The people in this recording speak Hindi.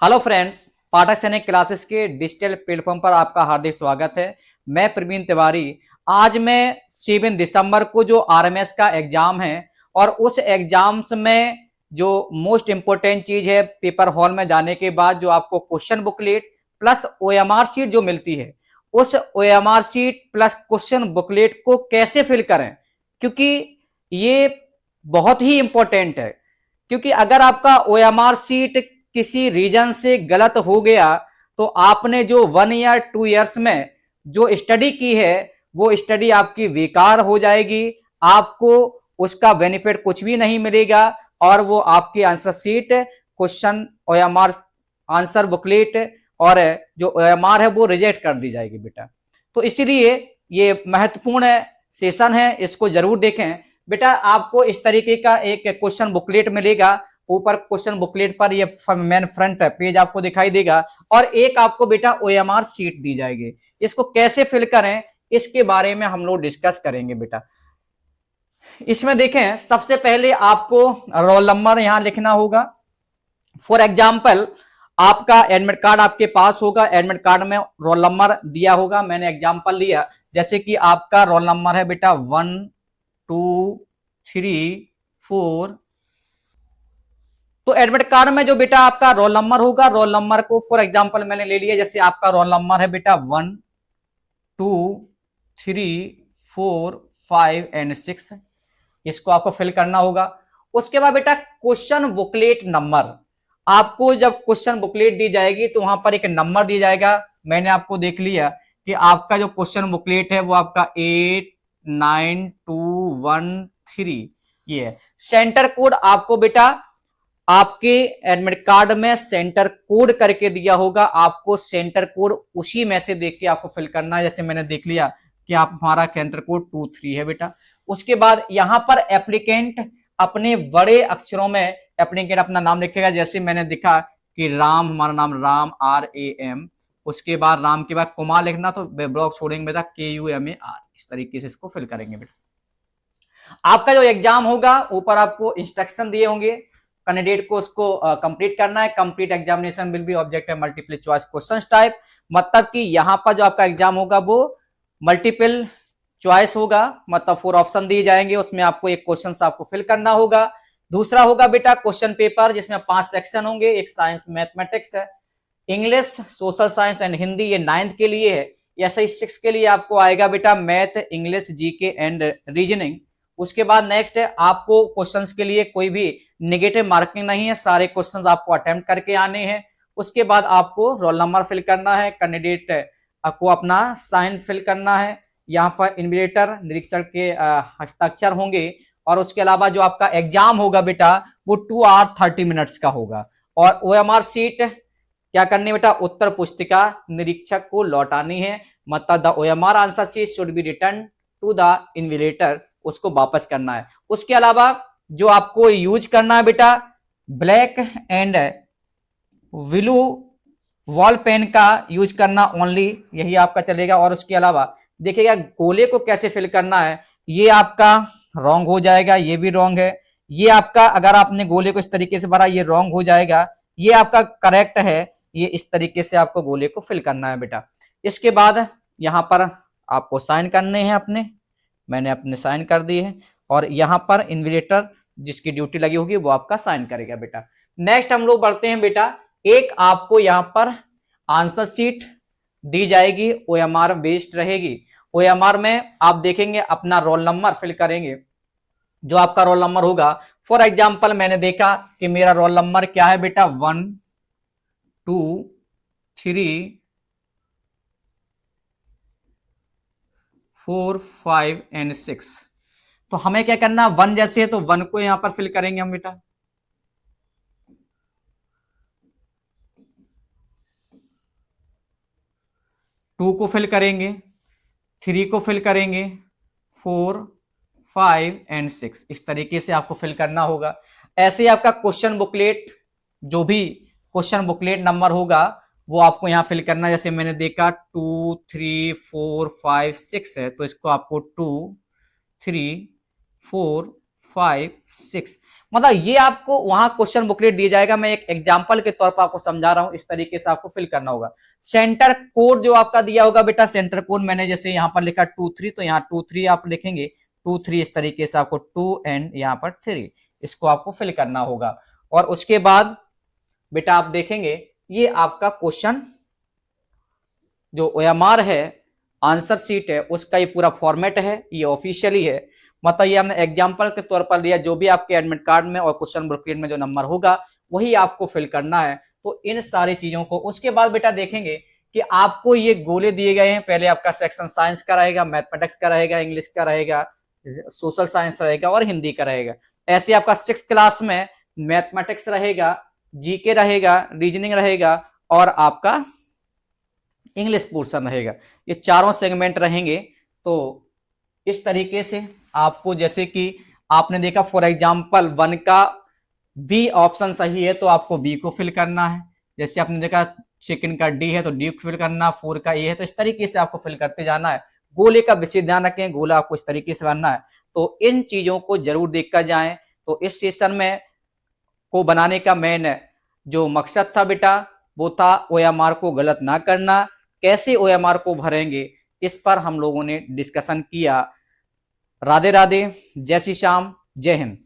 हेलो फ्रेंड्स, पाठक सैनिक क्लासेस के डिजिटल प्लेटफॉर्म पर आपका हार्दिक स्वागत है। मैं प्रवीण तिवारी। आज मैं 7 दिसंबर को जो आरएमएस का एग्जाम है और उस एग्जाम्स में जो मोस्ट इंपोर्टेंट चीज है, पेपर हॉल में जाने के बाद जो आपको question booklet plus OMR sheet जो मिलती है, उस OMR sheet plus question booklet को कैसे फिल करें, क्योंकि ये बहुत ही इंपॉर्टेंट है। क्योंकि अगर आपका ओएमआर शीट किसी रीजन से गलत हो गया तो आपने जो 1 ईयर 2 ईयर्स में जो स्टडी की है वो स्टडी आपकी बेकार हो जाएगी। आपको उसका बेनिफिट कुछ भी नहीं मिलेगा और वो आपकी answer sheet, question OMR, answer booklet और जो ओएमआर है वो रिजेक्ट कर दी जाएगी बेटा। तो इसीलिए ये महत्वपूर्ण सेशन है, इसको जरूर देखें बेटा। आपको इस तरीके का एक क्वेश्चन बुकलेट मिलेगा। ऊपर क्वेश्चन बुकलेट पर ये मेन फ्रंट पेज आपको दिखाई देगा और एक आपको बेटा ओएमआर शीट दी जाएगी। इसको कैसे फिल करें इसके बारे में हम लोग डिस्कस करेंगे बेटा। इसमें देखें, सबसे पहले आपको रोल नंबर यहां लिखना होगा। फॉर एग्जाम्पल, आपका एडमिट कार्ड आपके पास होगा, एडमिट कार्ड में रोल नंबर दिया होगा। मैंने एग्जाम्पल लिया, जैसे कि आपका रोल नंबर है बेटा 1 2 3 4। तो एडमिट कार्ड में जो बेटा आपका रोल नंबर होगा, रोल नंबर को फॉर एग्जांपल मैंने ले लिया। जैसे आपका रोल नंबर है बेटा 1 2 3 4 5 एंड 6, इसको आपको फिल करना होगा। उसके बाद बेटा क्वेश्चन बुकलेट नंबर, आपको जब क्वेश्चन बुकलेट दी जाएगी तो वहां पर एक नंबर दिया जाएगा। मैंने आपको देख लिया कि आपका जो क्वेश्चन बुकलेट है वो आपका 89213 ये है। सेंटर कोड आपको बेटा आपके एडमिट कार्ड में सेंटर कोड करके दिया होगा। आपको सेंटर कोड उसी में से देख के आपको फिल करना है। जैसे मैंने देख लिया कि आप हमारा सेंटर कोड 23 है बेटा। उसके बाद यहां पर एप्लीकेंट अपने बड़े अक्षरों में एप्लीकेंट अपना नाम लिखेगा। जैसे मैंने दिखा कि राम, हमारा नाम राम RAM। उसके बाद राम के बाद कुमार लिखना, तो ब्लॉक छोड़ेंगे बेटा KUMAR। इस तरीके से इसको फिल करेंगे बेटा। आपका जो एग्जाम होगा ऊपर आपको इंस्ट्रक्शन दिए होंगे, कैंडिडेट को उसको कंप्लीट करना है। Complete examination will be object है मल्टीपल चॉइस क्वेश्चंस टाइप, मतलब कि यहां पर जो आपका एग्जाम होगा वो मल्टीपल चॉइस होगा, मतलब 4 ऑप्शन दिए जाएंगे, उसमें आपको एक क्वेश्चन आपको फिल करना होगा। दूसरा होगा बेटा क्वेश्चन पेपर, जिसमें 5 सेक्शन होंगे। एक साइंस मैथमेटिक्स है, English, social science and Hindi, ये 9th के लिए है। ऐसे ही 6 के लिए आपको आएगा बेटा math, English, GK and reasoning. उसके बाद नेक्स्ट है, आपको क्वेश्चंस के लिए कोई भी नेगेटिव मार्किंग नहीं है, सारे क्वेश्चंस आपको अटेम्प्ट करके आने हैं। उसके बाद आपको रोल नंबर फिल करना है, कैंडिडेट आपको अपना साइन फिल करना है। यहाँ पर इन्विजिलेटर निरीक्षण के हस्ताक्षर होंगे। और उसके अलावा जो आपका एग्जाम होगा बेटा वो 2 आवर 30 मिनट्स का होगा। और ओएमआर शीट क्या करनी है बेटा, उत्तर पुस्तिका निरीक्षक को लौटानी है, मतलब the OMR answer sheet should be return to the invigilator, उसको वापस करना है। उसके अलावा जो आपको यूज करना है बेटा, black and blue ball pen का यूज करना ओनली, यही आपका चलेगा। और उसके अलावा देखिएगा गोले को कैसे फिल करना है, ये आपका रॉन्ग हो जाएगा, ये भी रॉन्ग है। ये आपका, अगर आपने गोले को इस तरीके से भरा, ये रॉन्ग हो जाएगा। ये आपका करेक्ट है, ये इस तरीके से आपको गोले को फिल करना है बेटा। इसके बाद यहां पर आपको साइन करने हैं अपने, मैंने अपने साइन कर दिए हैं। और यहां पर इन्विजिलेटर जिसकी ड्यूटी लगी होगी वो आपका साइन करेगा बेटा। नेक्स्ट हम लोग बढ़ते हैं बेटा, एक आपको यहां पर आंसर शीट दी जाएगी, ओएमआर बेस्ड रहेगी। ओएमआर में आप देखेंगे अपना रोल नंबर फिल करेंगे, जो आपका रोल नंबर होगा। फॉर एग्जाम्पल मैंने देखा कि मेरा रोल नंबर क्या है बेटा 1 2 3 4 5 एंड 6। तो हमें क्या करना, 1 जैसे है तो 1 को यहां पर फिल करेंगे हम बेटा। 2 को फिल करेंगे, 3 को फिल करेंगे, 4 5 एंड 6, इस तरीके से आपको फिल करना होगा। ऐसे ही आपका क्वेश्चन बुकलेट, जो भी क्वेश्चन बुकलेट नंबर होगा वो आपको यहां फिल करना है। जैसे मैंने देखा 2 3 4 5 6 है, तो इसको आपको 2 3 4 5 6, मतलब ये आपको वहां क्वेश्चन बुकलेट दिया जाएगा, मैं एक एग्जांपल के तौर पर आपको समझा रहा हूं, इस तरीके से आपको फिल करना होगा। सेंटर कोड जो आपका दिया होगा बेटा, सेंटर कोड मैंने जैसे यहाँ पर लिखा 2 3, तो यहाँ 2 3 आप लिखेंगे, 2 3 इस तरीके से आपको 2 एंड यहाँ पर 3, इसको आपको फिल करना होगा। और उसके बाद बेटा आप देखेंगे ये आपका क्वेश्चन जो OMR है, आंसर शीट है, उसका ये पूरा फॉर्मेट है, ये ऑफिशियली है। मतलब ये हमने एग्जांपल के तौर पर लिया, जो भी आपके एडमिट कार्ड में और क्वेश्चन बुकलेट में जो नंबर होगा वही आपको फिल करना है। तो इन सारी चीजों को उसके बाद बेटा देखेंगे कि आपको ये गोले दिए गए हैं। पहले आपका सेक्शन साइंस का रहेगा, मैथमेटिक्स का रहेगा, इंग्लिश का रहेगा, सोशल साइंस रहेगा और हिंदी का रहेगा। ऐसे आपका 6th क्लास में मैथमेटिक्स रहेगा, जीके रहेगा, रीजनिंग रहेगा और आपका इंग्लिश पोर्शन रहेगा। ये चारों सेगमेंट रहेंगे। तो इस तरीके से आपको, जैसे कि आपने देखा फॉर एग्जांपल 1 का बी ऑप्शन सही है तो आपको बी को फिल करना है। जैसे आपने देखा सेकंड का डी है तो डी को फिल करना, 4 का ए है, तो इस तरीके से आपको फिल करते जाना है। गोले का विशेष ध्यान रखें, गोला आपको इस तरीके से बनना है। तो इन चीजों को जरूर देखकर जाएं। तो इस सेशन में को बनाने का मेन जो मकसद था बेटा, वो था OMR को गलत ना करना, कैसे OMR को भरेंगे, इस पर हम लोगों ने डिस्कशन किया। राधे राधे, जय श्री श्याम, जय हिंद।